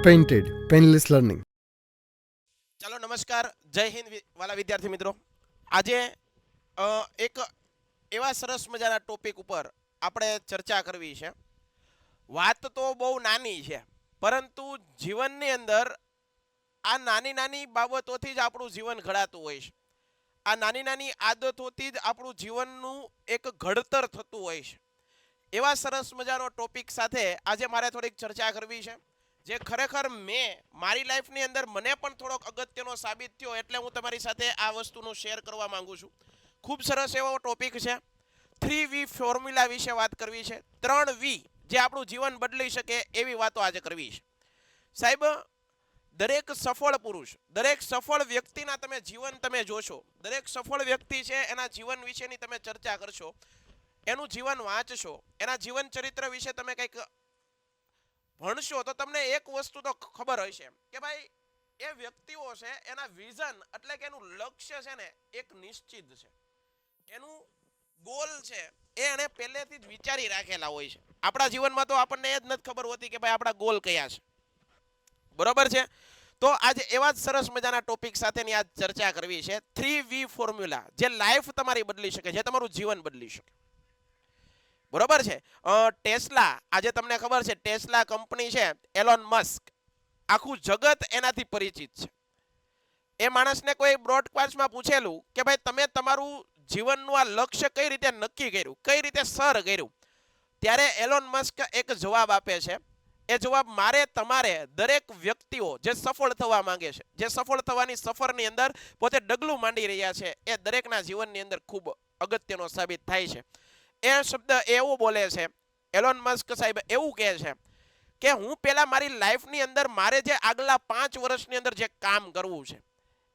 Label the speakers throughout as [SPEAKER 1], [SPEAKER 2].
[SPEAKER 1] Painted, Painless Learning.
[SPEAKER 2] ચાલો નમસ્કાર, જય હિન્દ વાલા વિદ્યાર્થી મિત્રો. આજે એક એવા સરસ મજાના ટોપિક ઉપર આપણે ચર્ચા કરવી છે. વાત તો બહુ નાની છે, પરંતુ જીવનની અંદર આ નાની નાની બાબતોથી જ આપણું જીવન ઘડાતું હોય છે. આ નાની નાની આદતોથી જ આપણું જીવનનું એક ઘડતર થતું હોય છે. એવા સરસ મજાનો ટોપિક સાથે આજે મારે થોડીક ચર્ચા કરવી છે, જે ખરેખર મેં મારી લાઈફની અંદર મને પણ થોડોક અગત્યનો સાબિત થયો, એટલે હું તમારી સાથે આ વસ્તુનું શેર કરવા માંગુ છું. ખૂબ સરસ એવો ટોપિક છે. 3V ફોર્મ્યુલા વિશે વાત કરવી છે. 3V જે આપણું જીવન બદલી શકે એવી વાતો આજે કરવી છે. સાહેબ, દરેક સફળ પુરુષ, દરેક સફળ વ્યક્તિના તમે જીવન તમે જોશો, દરેક સફળ વ્યક્તિ છે એના જીવન વિશેની તમે ચર્ચા કરશો, એનું જીવન વાંચશો, એના જીવન ચરિત્ર વિશે તમે કંઈક ભણશો, તો તમને એક વસ્તુ તો ખબર હશે કે ભાઈ એ વ્યક્તિઓ છે એના વિઝન એટલે કે એનું લક્ષ્ય છે ને એક નિશ્ચિત છે. એનું ગોલ છે એ એને પહેલેથી જ વિચારી રાખેલા હોય છે. આપણા જીવનમાં તો આપણને એ જ નથી ખબર હોતી કે ભાઈ આપણા ગોલ કયા છે. બરોબર છે? તો આજે એવા જ સરસ મજાના ટોપિક સાથેની આજ ચર્ચા કરવી છે. 3V ફોર્મ્યુલા જે લાઈફ તમારી બદલી શકે, જે તમારું જીવન બદલી શકે. બરોબર છે? ટેસ્લા, આજે તમને ખબર છે ટેસ્લા કંપની છે, એલોન મસ્ક, આખું જગત એનાથી પરિચિત છે. એ માણસને કોઈ બ્રોડકાસ્ટમાં પૂછેલું કે ભાઈ તમે તમારું જીવનનું આ લક્ષ્ય કઈ રીતે નક્કી કર્યું, કઈ રીતે સર કર્યું, ત્યારે એલોન મસ્ક એક જવાબ આપે છે. એ જવાબ મારે તમારે દરેક વ્યક્તિઓ જે સફળ થવા માંગે છે, જે સફળ થવાની સફરની અંદર પોતે ડગલું માંડી રહ્યા છે, એ દરેકના જીવનની અંદર ખૂબ અગત્યનો સાબિત થાય છે. એ શબ્દ એવું બોલે છે એલોન મસ્ક સાહેબ, એવું કહે છે કે હું પહેલા મારી લાઈફની અંદર મારે જે આગલા 5 વર્ષની અંદર જે કામ કરવું છે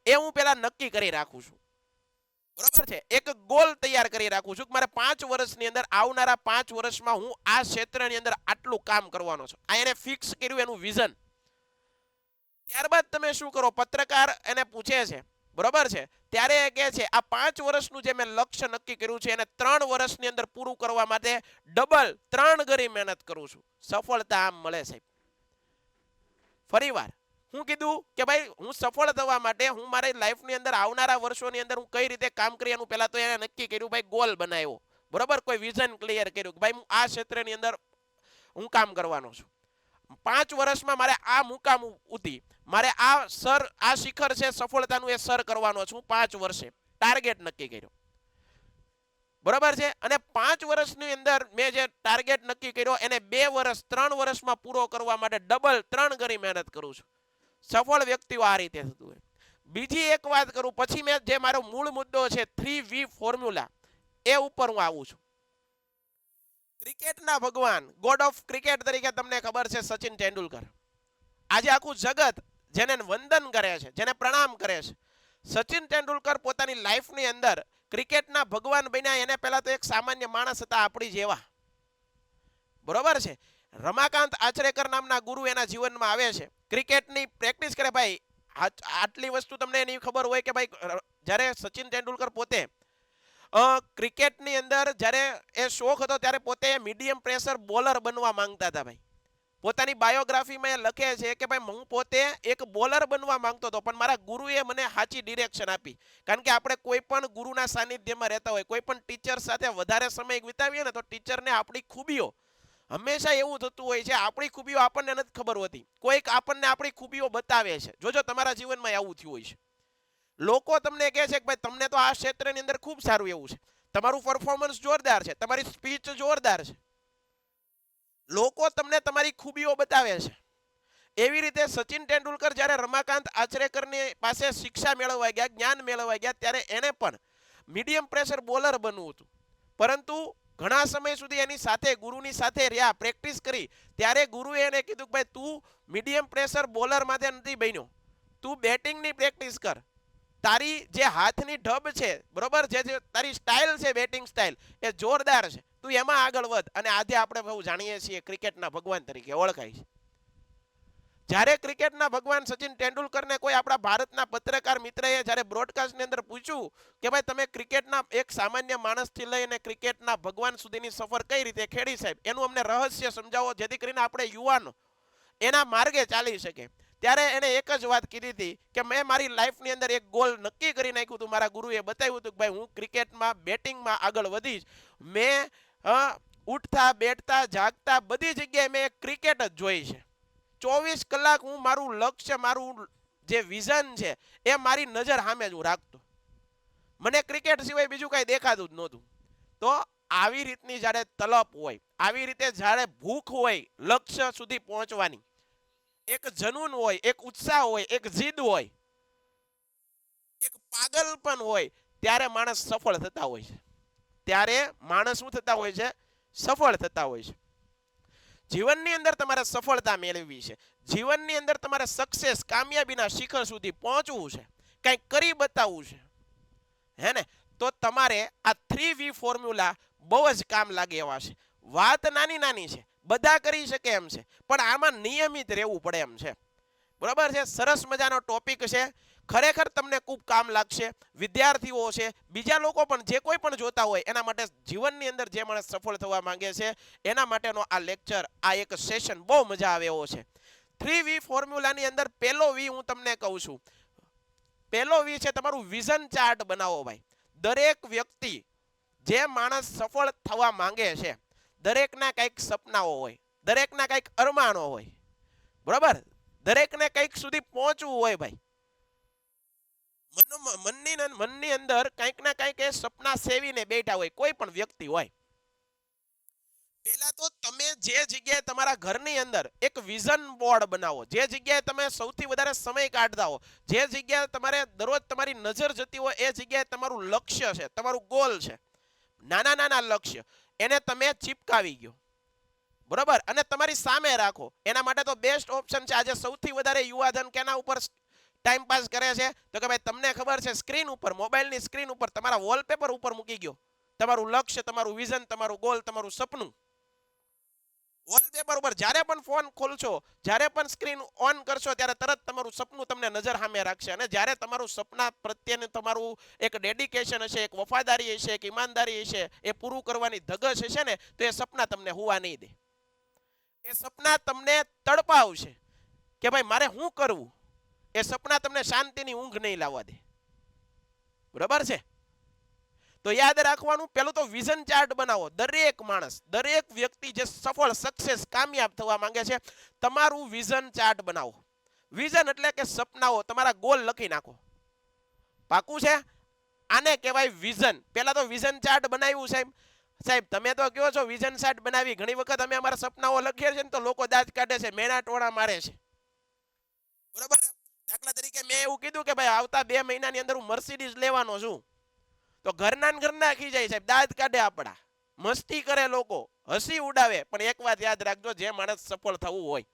[SPEAKER 2] એ હું પહેલા નક્કી કરી રાખું છું. બરાબર છે? એક ગોલ તૈયાર કરી રાખું છું કે મારે 5 વર્ષની અંદર, આવનારા 5 વર્ષમાં હું આ ક્ષેત્રની અંદર આટલું કામ કરવાનો છું. આ એને ફિક્સ કર્યું, એનું વિઝન. ત્યારબાદ તમે શું કરો, પત્રકાર એને પૂછે છે, બરોબર છે, ત્યારે એ કહે છે આ 5 વર્ષનું જે મેં લક્ષ્ય નક્કી કર્યું છે એને 3 વર્ષની અંદર પૂરું કરવા માટે ડબલ 3 ગણી મહેનત કરું છું. સફળતા આમ મળે સાહેબ. ફરીવાર હું કીધું કે ભાઈ હું સફળ થવા માટે હું મારી લાઈફની અંદર આવનારા વર્ષોની અંદર હું કઈ રીતે કામ કરી, એનું પહેલા તો એને નક્કી કર્યું, ભાઈ ગોલ બનાવ્યો, બરોબર, કોઈ વિઝન ક્લિયર કર્યું કે ભાઈ હું આ ક્ષેત્રની અંદર હું કામ કરવાનો છું. 5 વર્ષમાં મારે આ મુકામ ઉતી, મારે આ શિખર છે સફળતાનું, એ સર કરવાનો છું 5 વર્ષે. ટાર્ગેટ નક્કી કર્યો, બરાબર છે. અને 5 વર્ષની અંદર મેં જે ટાર્ગેટ નક્કી કર્યો એને 2 વર્ષ 3 વર્ષમાં પૂરો કરવા માટે ડબલ 3 ગણી મહેનત કરું છું. સફળ વ્યક્તિઓ આ રીતે થતું હોય. બીજી એક વાત કરું, પછી મેં જે મારો મૂળ મુદ્દો છે 3V ફોર્મ્યુલા, એ ઉપર હું આવું છું. ક્રિકેટના ભગવાન, ગોડ ઓફ ક્રિકેટ તરીકે તમને ખબર છે સચિન તેંડુલકર. આજે આખું જગત જેને વંદન કરે છે, જેને પ્રણામ કરે છે. સચિન તેંડુલકર પોતાની લાઈફની અંદર ક્રિકેટના ભગવાન બન્યા. એને પહેલા તો એક સામાન્ય માણસ હતા આપણી જેવા, બરોબર છે. રમાકાંત આચરેકર નામના ગુરુ એના જીવનમાં આવે છે, ક્રિકેટની પ્રેક્ટિસ કરે. ભાઈ આટલી વસ્તુ તમને એની ખબર હોય કે ભાઈ જ્યારે સચિન તેંડુલકર પોતે ક્રિકેટની અંદર જ્યારે એ શોખ હતો ત્યારે પોતે મીડિયમ પ્રેશર બોલર બનવા માંગતા હતા. ભાઈ પોતાની બાયોગ્રાફીમાં એ લખે છે કે ભાઈ હું પોતે એક બોલર બનવા માંગતો હતો, પણ મારા ગુરુએ મને સાચી ડિરેક્શન આપી. કારણ કે આપણે કોઈ પણ ગુરુના સાનિધ્યમાં રહેતા હોય, કોઈ પણ ટીચર સાથે વધારે સમય વિતાવીએ ને, તો ટીચરને આપણી ખૂબીઓ, હંમેશા એવું થતું હોય છે આપણી ખૂબીઓ આપણને નથી ખબર હોતી, કોઈક આપણને આપણી ખૂબીઓ બતાવે છે. જોજો તમારા જીવનમાં આવું થયું હોય છે. લોકો તમને કહે છે કે ભાઈ તમને તો આ ક્ષેત્રની અંદર ખૂબ સારું એવું છે, તમારું પરફોર્મન્સ જોરદાર છે, તમારી સ્પીચ જોરદાર છે. લોકો તમને તમારી ખૂબીઓ બતાવે છે. એવી રીતે સચિન તેંડુલકર જ્યારે રમાકાંત આચરેકરની પાસે શિક્ષા મેળવવા ગયા, જ્ઞાન મેળવવા ગયા, ત્યારે એને પણ મીડિયમ પ્રેશર બોલર બનવું હતું. પરંતુ ઘણા સમય સુધી એની સાથે, ગુરુની સાથે રહ્યા, પ્રેક્ટિસ કરી, ત્યારે ગુરુએ એને કીધું કે ભાઈ તું મીડિયમ પ્રેશર બોલર માટે નથી બન્યો, તું બેટિંગની પ્રેક્ટિસ કર. તારી જે હાથની ઢબ છે, બરોબર, જે તારી સ્ટાઇલ છે, બેટિંગ સ્ટાઇલ, એ જોરદાર છે, તું એમાં આગળ વધ. અને આજે આપણે બહુ જાણીએ છીએ ક્રિકેટના ભગવાન તરીકે ઓળખાય છે. જ્યારે ક્રિકેટના ભગવાન સચિન તેંડુલકરને કોઈ આપણા ભારતના પત્રકાર મિત્રએ જ્યારે બ્રોડકાસ્ટની અંદર પૂછ્યું કે ભાઈ તમે ક્રિકેટના એક સામાન્ય માણસથી લઈને ક્રિકેટના ભગવાન સુધીની સફર કઈ રીતે ખેડી સાહેબ, એનું અમને રહસ્ય સમજાવો, જેથી કરીને આપણે યુવાનો એના માર્ગે ચાલી શકે. ત્યારે એને એક જ વાત કીધી હતી કે મેં મારી લાઈફની અંદર એક ગોલ નક્કી કરી નાખ્યું હતું. મારા ગુરુએ બતાવ્યું હતું કે ભાઈ હું ક્રિકેટમાં બેટિંગમાં આગળ વધીશ. મેં ઉઠતા બેઠતા જાગતા બધી જગ્યાએ મેં ક્રિકેટ જ જોઈ છે. 24 કલાક હું મારું લક્ષ્ય, મારું જે વિઝન છે એ મારી નજર સામે જ હું રાખતો. મને ક્રિકેટ સિવાય બીજું કાંઈ દેખાતું જ નહોતું. તો આવી રીતની જ્યારે તલપ હોય, આવી રીતે જ્યારે ભૂખ હોય લક્ષ્ય સુધી પહોંચવાની, એક જનૂન હોય, એક ઉત્સાહ હોય, એક જીદ હોય, એક પાગલપન હોય, ત્યારે માણસ સફળ થતા હોય છે. ત્યારે માણસ શું થતા હોય છે? સફળ થતા હોય છે. જીવનની અંદર તમારે સફળતા મેળવવી છે, જીવનની અંદર તમારે સક્સેસ, કામયાબીના શિખર સુધી પહોંચવું છે, કંઈક કરી બતાવવું છે, હે ને? તો તમારે આ 3V ફોર્મ્યુલા બહુ જ કામ લાગે એવા છે. વાત નાની નાની છે, બધા કરી શકે એમ છે, પણ આમાં નિયમિત રહેવું પડે એમ છે. બરાબર છે? સરસ મજાનો ટોપિક છે, ખરેખર તમને ખૂબ કામ લાગશે. વિદ્યાર્થીઓ છે, બીજા લોકો પણ જે કોઈ પણ જોતા હોય એના માટે, જીવનની અંદર જે માણસ સફળ થવા માંગે છે એના માટેનો આ લેક્ચર, આ એક સેશન બહુ મજા આવે એવો છે. 3V ફોર્મ્યુલાની અંદર પહેલો વી હું તમને કહું છું. પહેલો વી છે તમારું વિઝન ચાર્ટ બનાવો ભાઈ. દરેક વ્યક્તિ, જે માણસ સફળ થવા માંગે છે, દરેકના કંઈક સપનાઓ હોય, દરેકના કંઈક અરમાનો હોય, બરાબર? દરેકને કંઈક સુધી પહોંચવું હોય ભાઈ. મનની અંદર કંઈક ના કંઈક એ સપના સેવીને બેઠા હોય, કોઈ પણ વ્યક્તિ હોય. પહેલા તો તમે જે જગ્યાએ તમારા ઘરની અંદર એક વિઝન બોર્ડ બનાવો, જે જગ્યાએ તમે સૌથી વધારે સમય કાઢતા હો, જે જગ્યાએ તમારે દરરોજ તમારી નજર જતી હોય, એ જગ્યાએ તમારું લક્ષ્ય છે, તમારું ગોલ છે, નાના નાના લક્ષ્ય, એને તમે ચીપકાવી ગયો, બરોબર, અને તમારી સામે રાખો. એના માટે તો બેસ્ટ ઓપ્શન છે. આજે સૌથી વધારે યુવાધન કેના ઉપર ટાઈમ પાસ કરે છે? તો કે ભાઈ તમને ખબર છે, સ્ક્રીન ઉપર, મોબાઈલની સ્ક્રીન ઉપર, તમારા વોલપેપર ઉપર મૂકી ગયો તમારું લક્ષ્ય, તમારું વિઝન, તમારું ગોલ, તમારું સપનું. વોલપેપર ઉપર જ્યારે પણ ફોન ખોલશો, જ્યારે પણ સ્ક્રીન ઓન કરશો, ત્યારે તરત તમારું સપનું તમને નજર સામે રાખશે. અને જ્યારે તમારું સપના પ્રત્યેનું તમારું એક ડેડિકેશન હશે, એક વફાદારી હશે, એક ઈમાનદારી હશે, એ પૂરું કરવાની ધગશ હશે ને, તો એ સપના તમને હોવા નહીં દે. એ સપના તમને તડપાવશે કે ભાઈ મારે શું કરવું. એ સપના તમને શાંતિની ઊંઘ નહીં લાવવા દે. બરાબર છે? તો યાદ રાખવાનું, પેલું તો વિઝન ચાર્ટ બનાવો. દરેક માણસ, દરેક વ્યક્તિ જે સફળ, સક્સેસ, કામયાબ થવા માંગે છે, તમારું વિઝન ચાર્ટ બનાવો. વિઝન એટલે કે સપનાઓ, તમારા ગોલ લખી નાખો. પાકું છે? આને કહેવાય વિઝન. પેલા તો વિઝન ચાર્ટ બનાવ્યું સાહેબ. સાહેબ તમે તો કહો છો વિઝન ચાર્ટ બનાવી, ઘણી વખત અમે અમારા સપનાઓ લખીએ છીએ ને તો લોકો દાંત કાઢે છે, મેણા ટોણા મારે છે. બરાબર? દાખલા તરીકે મેં એવું કીધું કે ભાઈ આવતા 2 મહિનાની અંદર હું મર્સિડીઝ લેવાનો છું, તો ઘરના ને ઘરના ખીજાય સાહેબ, દાંત કાઢે આપડા, મસ્તી કરે લોકો, હસી ઉડાવે. પણ એક વાત યાદ રાખજો, જે માણસ સફળ થવું હોય,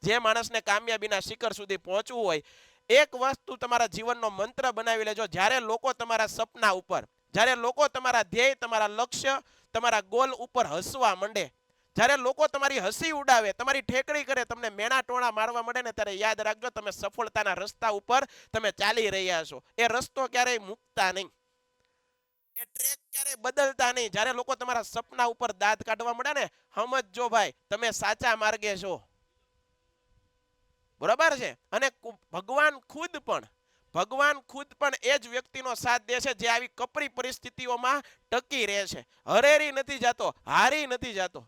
[SPEAKER 2] જે માણસને કામયાબીના શિખર સુધી પહોંચવું હોય, એક વસ્તુ તમારા જીવનનો મંત્ર બનાવી લેજો. જ્યારે લોકો તમારા સપના ઉપર, જ્યારે લોકો તમારા ધ્યેય, તમારા લક્ષ્ય, તમારા ગોલ ઉપર હસવા માંડે, જ્યારે લોકો તમારી હસી ઉડાવે, તમારી ઠેકડી કરે, તમને મેણા ટોણા મારવા માંડે ને, ત્યારે યાદ રાખજો તમે સફળતાના રસ્તા ઉપર તમે ચાલી રહ્યા છો. એ રસ્તો ક્યારેય મૂકતા નહીં, એ ટ્રેક ક્યારેય બદલતા નહીં. જ્યારે લોકો તમારા સપના ઉપર દાંત કાઢવા માંડે ને, સમજજો ભાઈ તમે સાચા માર્ગે છો. બરાબર છે? અને ભગવાન ખુદ પણ એ જ વ્યક્તિનો સાથ દે છે જે આવી કપરી પરિસ્થિતિઓમાં ટકી રહે છે. હરેરી નથી જાતો, હારી નથી જાતો.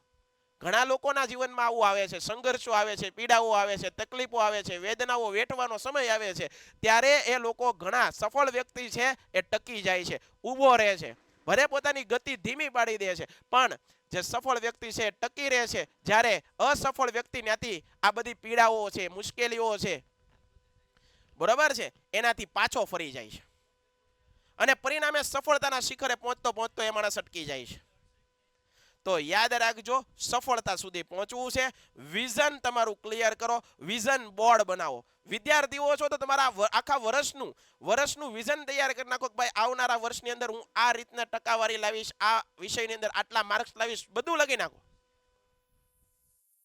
[SPEAKER 2] ઘણા લોકોના જીવનમાં આવું આવે છે, સંઘર્ષો આવે છે, પીડાઓ આવે છે, તકલીફો આવે છે, વેદનાઓ વેઠવાનો સમય આવે છે, ત્યારે એ લોકો, ઘણા સફળ વ્યક્તિ છે, એ ટકી જાય છે, ઊભો રહે છે, ભલે પોતાની ગતિ ધીમી પાડી દે છે, પણ જે સફળ વ્યક્તિ છે ટકી રહે છે. જ્યારે અસફળ વ્યક્તિ ત્યાંથી આ બધી પીડાઓ છે, મુશ્કેલીઓ છે, બરોબર છે, એનાથી પાછો ફરી જાય છે, અને પરિણામે સફળતાના શિખરે પહોંચતો પહોંચતો એ માણસ અટકી જાય છે. તો યાદ રાખજો, સફળતા સુધી પહોંચવું છે, વિઝન તમારું ક્લિયર કરો, વિઝન બોર્ડ બનાવો. વિદ્યાર્થીઓ છો તો તમારા આખા વર્ષનું વિઝન તૈયાર કરી નાખો કે ભાઈ આવનારા વર્ષની અંદર હું આ રીતના ટકાવારી લાવીશ, આ વિષયની અંદર આટલા માર્ક્સ લાવીશ, બધું લખી નાખો.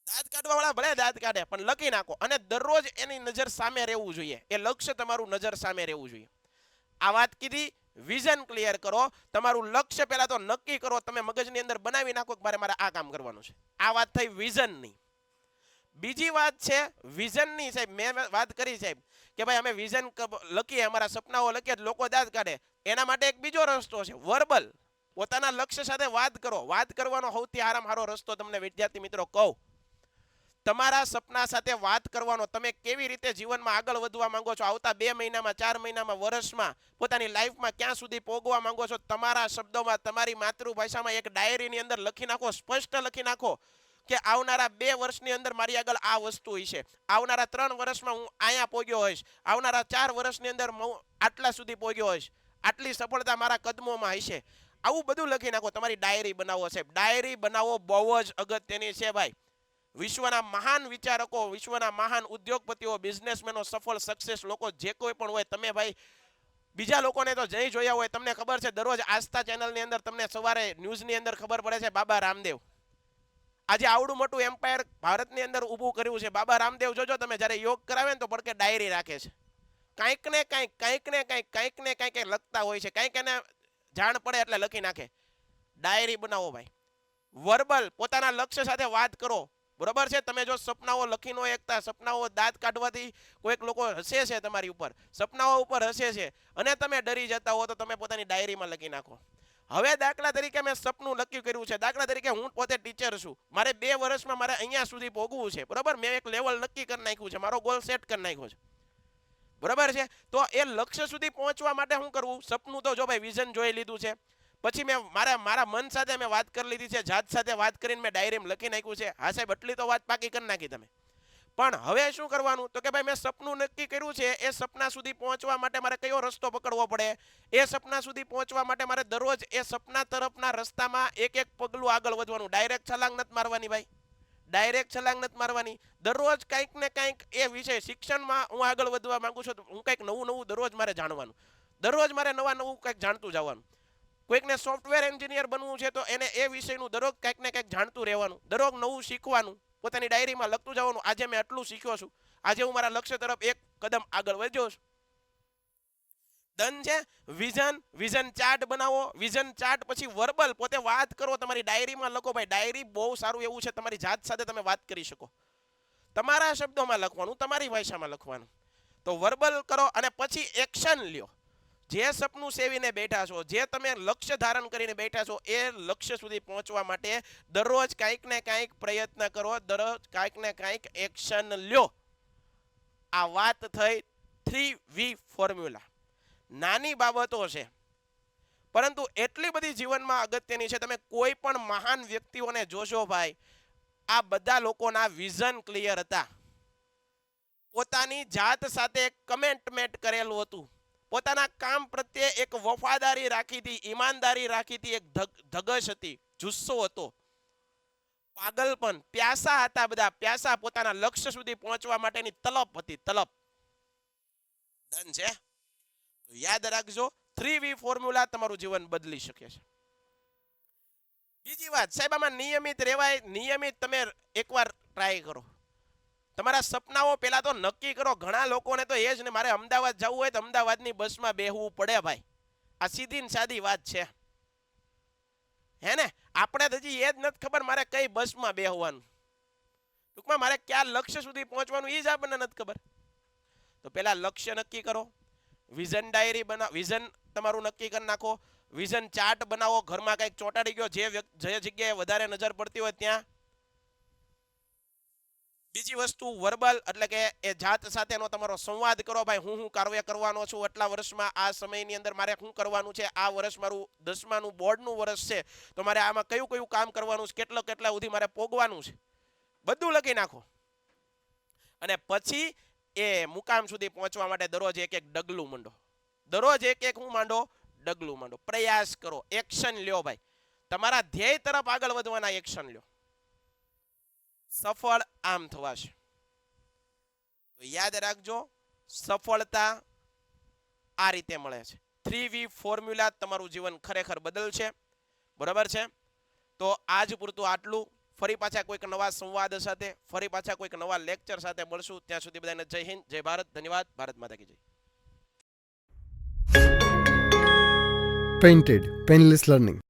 [SPEAKER 2] દાંત કાઢવા વાળા ભલે દાંત કાઢે, પણ લખી નાખો. અને દરરોજ એની નજર સામે રહેવું જોઈએ, એ લક્ષ્ય તમારું નજર સામે રહેવું જોઈએ. આ વાત કીધી. વિઝન ક્લિયર કરો, તમારું લક્ષ્ય પહેલા તો નક્કી કરો, તમે મગજની અંદર બનાવી નાખો કે મારે આ કામ કરવાનું છે. આ વાત થઈ વિઝનની. બીજી વાત છે વિઝનની સાહેબ. મેં વાત કરી સાહેબ કે ભાઈ અમે વિઝન લખીએ, અમારા સપનાઓ લખીએ, લોકો દાંત કાઢે. એના માટે એક બીજો રસ્તો છે, વર્બલ. પોતાના લક્ષ્ય સાથે વાત કરો. વાત કરવાનો સૌથી સારો રસ્તો તમને વિદ્યાર્થી મિત્રો કહું. તમારા સપના સાથે વાત કરવાનો. તમે કેવી રીતે જીવનમાં આગળ વધવા માંગો છો, આવતા 2 મહિનામાં, 4 મહિનામાં, વર્ષમાં, પોતાની લાઈફમાં ક્યાં સુધી પહોંચવા માંગો છો, તમારા શબ્દોમાં, તમારી માતૃભાષામાં એક ડાયરીની અંદર લખી નાખો. સ્પષ્ટ લખી નાખો કે આવનારા 2 વર્ષની અંદર મારી આગળ આ વસ્તુ હશે, આવનારા 3 વર્ષમાં હું અહીંયા પહોંચ્યો હોઈશ, આવનારા 4 વર્ષની અંદર હું આટલા સુધી પહોંચ્યો હોઈશ, આટલી સફળતા મારા કદમોમાં હશે. આવું બધું લખી નાખો. તમારી ડાયરી બનાવો સાહેબ. ડાયરી બનાવો બહુ જ અગત્યની છે ભાઈ. વિશ્વના મહાન વિચારકો, વિશ્વના મહાન ઉદ્યોગપતિઓ, બિઝનેસમેનો, સફળ સક્સેસ લોકો જે કોઈ પણ હોય, તમે ભાઈ બીજા લોકોને તો જઈ જોયા હોય. તમને ખબર છે દરરોજ આસ્થા ચેનલની અંદર તમને સવારે ન્યૂઝની અંદર ખબર પડે છે બાબા રામદેવ આજે આવડું મોટું એમ્પાયર ભારતની અંદર ઊભું કર્યું છે. બાબા રામદેવ જોજો તમે જ્યારે યોગ કરાવે ને તો પડકે ડાયરી રાખે છે. કંઈક ને કંઈક લખતા હોય છે. કંઈક એને જાણ પડે એટલે લખી નાખે. ડાયરી બનાવો ભાઈ. વર્બલ, પોતાના લક્ષ્ય સાથે વાત કરો. બરોબર છે. તમે જો સપનાઓ લખી નો એકતા, સપનાઓ દાંત કાઢવાથી કોઈક લોકો હસે છે તમારી ઉપર, સપનાઓ ઉપર હસે છે અને તમે ડરી જતા હો તો તમે પોતાની ડાયરીમાં લખી નાખો. હવે દાખલા તરીકે મેં સપનું નક્કી કર્યું છે. દાખલા તરીકે હું પોતે ટીચર છું. મારે 2 વર્ષમાં મારે અહીંયા સુધી પહોંચવું છે. બરોબર. મેં એક લેવલ નક્કી કરી નાખ્યું છે. મારો ગોલ સેટ કરી નાખ્યો છે. બરોબર છે. તો એ લક્ષ્ય સુધી પહોંચવા માટે શું કરવું? સપનું તો જો ભાઈ વિઝન જોઈ લીધું છે. પછી મેં મારા મન સાથે મેં વાત કરી લીધી છે. જાત સાથે વાત કરીને મેં ડાયરીમાં લખી નાખ્યું છે. હા સાહેબ, એટલી તો વાત પાકી કરી નાખી તમે. પણ હવે શું કરવાનું? તો કે ભાઈ મેં સપનું નક્કી કર્યું છે. એ સપના સુધી પહોંચવા માટે મારે કયો રસ્તો પકડવો પડે? એ સપના સુધી પહોંચવા માટે મારે દરરોજ એ સપના તરફના રસ્તામાં એક પગલું આગળ વધવાનું. ડાયરેક્ટ છલાંગ નથી મારવાની ભાઈ. ડાયરેક્ટ છલાંગ નથી મારવાની. દરરોજ કંઈક ને કંઈક એ વિષય, શિક્ષણમાં હું આગળ વધવા માંગુ છું તો હું કંઈક નવું દરરોજ મારે જાણવાનું. દરરોજ મારે નવું કંઈક જાણતું જવાનું. કોઈકને સોફ્ટવેર એન્જિનિયર બનવું છે તો એને એ વિષયનું દરરોજ કંઈક ને કંઈક જાણતું રહેવાનું. દરરોજ નવું શીખવાનું. પોતાની ડાયરીમાં લખતું જવાનું. આજે મેં આટલું શીખ્યો છું. આજે હું મારા લક્ષ્ય તરફ એક કદમ આગળ વધ્યો છું. ડન છે. વિઝન ચાર્ટ બનાવો. વિઝન ચાર્ટ પછી વર્બલ, પોતે વાત કરો. તમારી ડાયરીમાં લખો ભાઈ. ડાયરી બહુ સારું એવું છે. તમારી જાત સાથે તમે વાત કરી શકો. તમારા શબ્દોમાં લખવાનું, તમારી ભાષામાં લખવાનું. તો વર્બલ કરો અને પછી એક્શન લ્યો. જે સપનું સેવીને બેઠા છો, જે તમે લક્ષ્ય ધારણ કરીને બેઠા છો, એ લક્ષ્ય સુધી પહોંચવા માટે દરરોજ કંઈક ને કંઈક પ્રયત્ન કરો. દરરોજ કંઈક ને કંઈક એક્શન લ્યો. આ વાત થઈ 3V ફોર્મ્યુલા. નાની બાબતો છે પરંતુ એટલી બધી જીવનમાં અગત્યની છે. તમે કોઈ પણ મહાન વ્યક્તિઓને જોશો ભાઈ, આ બધા લોકોના વિઝન ક્લિયર હતા. પોતાની જાત સાથે કમિટમેન્ટ કરેલું હતું. પોતાના કામ પ્રત્યે એક વફાદારી રાખી હતી, ઈમાનદારી રાખી હતી, એક ધગશ હતી, જુસ્સો હતો, પાગલપન, પ્યાસા હતા. બધા પ્યાસા પોતાના લક્ષ્ય સુધી પહોંચવા માટેની તલપ હતી. તલપ. ડન છે. તો યાદ રાખજો, 3V ફોર્મ્યુલા તમારું જીવન બદલી શકે છે. બીજી વાત સાહેબ, આમાં નિયમિત રહેવાય. નિયમિત તમે એકવાર ટ્રાય કરો. તમારા સપનાઓ પહેલા તો નક્કી કરો. ઘણા લોકોને તો એ જ ને, મારે અમદાવાદ જવું હોય તો અમદાવાદની બસમાં બેહવું પડે ભાઈ. આ સીધી ને સાદી વાત છે. હે ને? આપણે તો હજી એ જ નથી ખબર મારે કઈ બસમાં બેહવાનું. ટૂંકમાં મારે ક્યાં લક્ષ્ય સુધી પહોંચવાનું એ જ આપણને નથી ખબર. તો પહેલા લક્ષ્ય નક્કી કરો. વિઝન ડાયરી બનાવો. વિઝન તમારું નક્કી કરી નાખો. વિઝન ચાર્ટ બનાવો. ઘરમાં કંઈક ચોંટાડી ગયો, જે જગ્યાએ વધારે નજર પડતી હોય ત્યાં. બીજી વસ્તુ વર્બલ, એટલે કે એ જાત સાથેનો તમારો સંવાદ કરો. ભાઈ હું કાર્ય કરવાનો છું આટલા વર્ષમાં, આ સમયની અંદર મારે શું કરવાનું છે. આ વર્ષ મારું 10માનું બોર્ડનું વર્ષ છે તો મારે આમાં કયું કામ કરવાનું છે, કેટલા સુધી મારે પોગવાનું છે, બધું લખી નાખો. અને પછી એ મુકામ સુધી પહોંચવા માટે દરરોજ એક ડગલું માંડો. દરરોજ એક હું માંડો? ડગલું માંડો. પ્રયાસ કરો. એક્શન લ્યો ભાઈ. તમારા ધ્યેય તરફ આગળ વધવાના એક્શન લ્યો. સફળ આમ થવાશે. તો યાદ રાખજો, સફળતા આ રીતે મળે છે. 3V ફોર્મ્યુલા તમારું જીવન ખરેખર બદલશે. બરાબર છે. તો આજ પૂરતું આટલું. ફરી પાછા કોઈક નવા સંવાદ સાથે, ફરી પાછા કોઈક નવા લેક્ચર સાથે મળશું. ત્યાં સુધી બધાને જય હિન્દ, જય ભારત, ધન્યવાદ. ભારત માતા કી જય.
[SPEAKER 1] Painted Painless Learning.